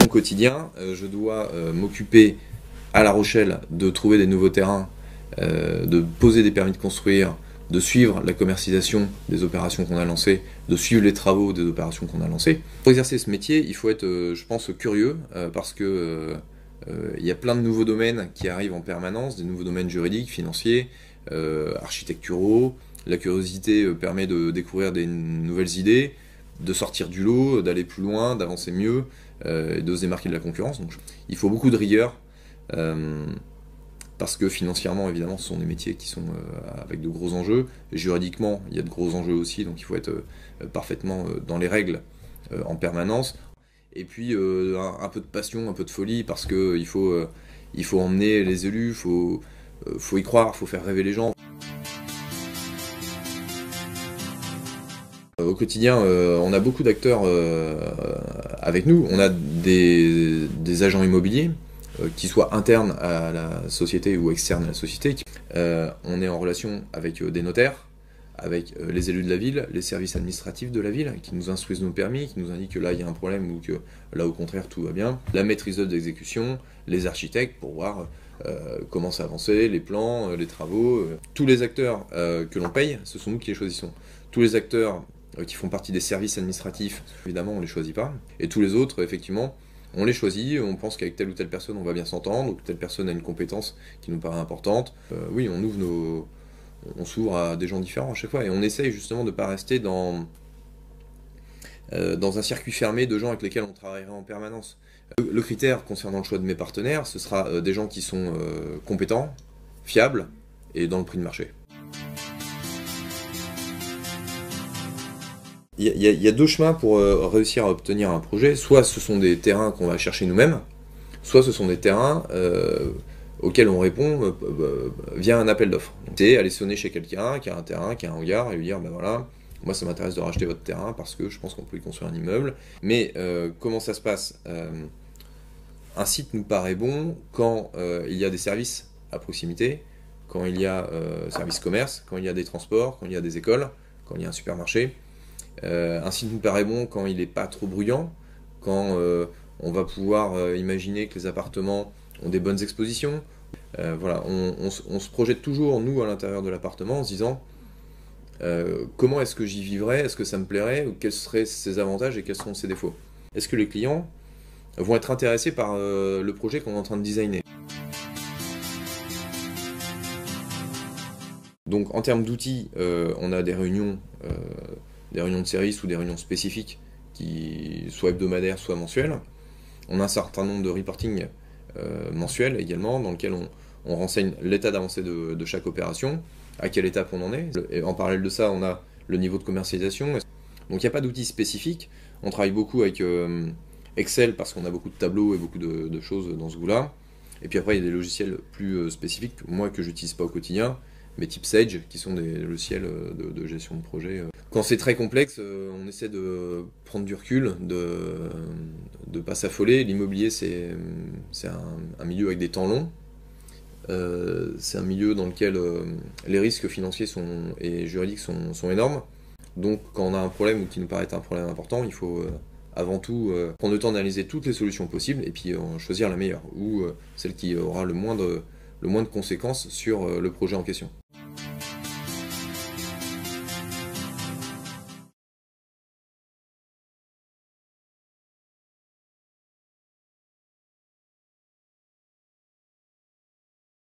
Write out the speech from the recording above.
Mon quotidien, je dois m'occuper à La Rochelle de trouver des nouveaux terrains, de poser des permis de construire, de suivre la commercialisation des opérations qu'on a lancées, de suivre les travaux des opérations qu'on a lancées. Pour exercer ce métier, il faut être, je pense, curieux, parce que il y a plein de nouveaux domaines qui arrivent en permanence, des nouveaux domaines juridiques, financiers, architecturaux. La curiosité permet de découvrir des nouvelles idées, de sortir du lot, d'aller plus loin, d'avancer mieux, et de se démarquer de la concurrence. Donc, il faut beaucoup de rigueur, parce que financièrement, évidemment, ce sont des métiers qui sont avec de gros enjeux. Juridiquement, il y a de gros enjeux aussi, donc il faut être parfaitement dans les règles en permanence. Et puis un peu de passion, un peu de folie, parce que il faut emmener les élus, faut y croire, faut faire rêver les gens. Au quotidien, on a beaucoup d'acteurs avec nous. On a des agents immobiliers, qui soient internes à la société ou externes à la société. On est en relation avec des notaires, avec les élus de la ville, les services administratifs de la ville, qui nous instruisent nos permis, qui nous indiquent que là il y a un problème ou que là au contraire tout va bien. La maîtrise d'œuvre d'exécution, les architectes pour voir comment ça avancer, les plans, les travaux. Tous les acteurs que l'on paye, ce sont nous qui les choisissons. Tous les acteurs qui font partie des services administratifs, évidemment on les choisit pas. Et tous les autres, effectivement, on les choisit, on pense qu'avec telle ou telle personne on va bien s'entendre, ou que telle personne a une compétence qui nous paraît importante. Oui, on s'ouvre à des gens différents à chaque fois, et on essaye justement de ne pas rester dans un circuit fermé de gens avec lesquels on travaillera en permanence. Le critère concernant le choix de mes partenaires, ce sera des gens qui sont compétents, fiables, et dans le prix de marché. Il y a deux chemins pour réussir à obtenir un projet. Soit ce sont des terrains qu'on va chercher nous-mêmes, soit ce sont des terrains auxquels on répond via un appel d'offres. C'est aller sonner chez quelqu'un qui a un terrain, qui a un hangar, et lui dire ben voilà, moi ça m'intéresse de racheter votre terrain parce que je pense qu'on peut y construire un immeuble. Mais comment ça se passe? Un site nous paraît bon quand il y a des services à proximité, quand il y a service commerce, quand il y a des transports, quand il y a des écoles, quand il y a un supermarché. Un site nous paraît bon quand il n'est pas trop bruyant, quand on va pouvoir imaginer que les appartements ont des bonnes expositions. Voilà, on se projette toujours, nous, à l'intérieur de l'appartement, en se disant comment est-ce que j'y vivrais, est-ce que ça me plairait, ou quels seraient ses avantages et quels sont ses défauts. Est-ce que les clients vont être intéressés par le projet qu'on est en train de designer. Donc en termes d'outils, on a des réunions de service ou des réunions spécifiques, qui soit hebdomadaires, soit mensuelles. On a un certain nombre de reporting mensuels également, dans lequel on renseigne l'état d'avancée de chaque opération, à quelle étape on en est. Et en parallèle de ça, on a le niveau de commercialisation. Donc il n'y a pas d'outils spécifiques. On travaille beaucoup avec Excel, parce qu'on a beaucoup de tableaux et beaucoup de choses dans ce goût-là. Et puis après, il y a des logiciels plus spécifiques, moi que j'utilise pas au quotidien, mais type Sage, qui sont des logiciels de gestion de projet. Quand c'est très complexe, on essaie de prendre du recul, de pas s'affoler. L'immobilier, c'est un milieu avec des temps longs. C'est un milieu dans lequel les risques financiers et juridiques sont énormes. Donc quand on a un problème ou qui nous paraît être un problème important, il faut avant tout prendre le temps d'analyser toutes les solutions possibles et puis choisir la meilleure, ou celle qui aura le moins de conséquences sur le projet en question.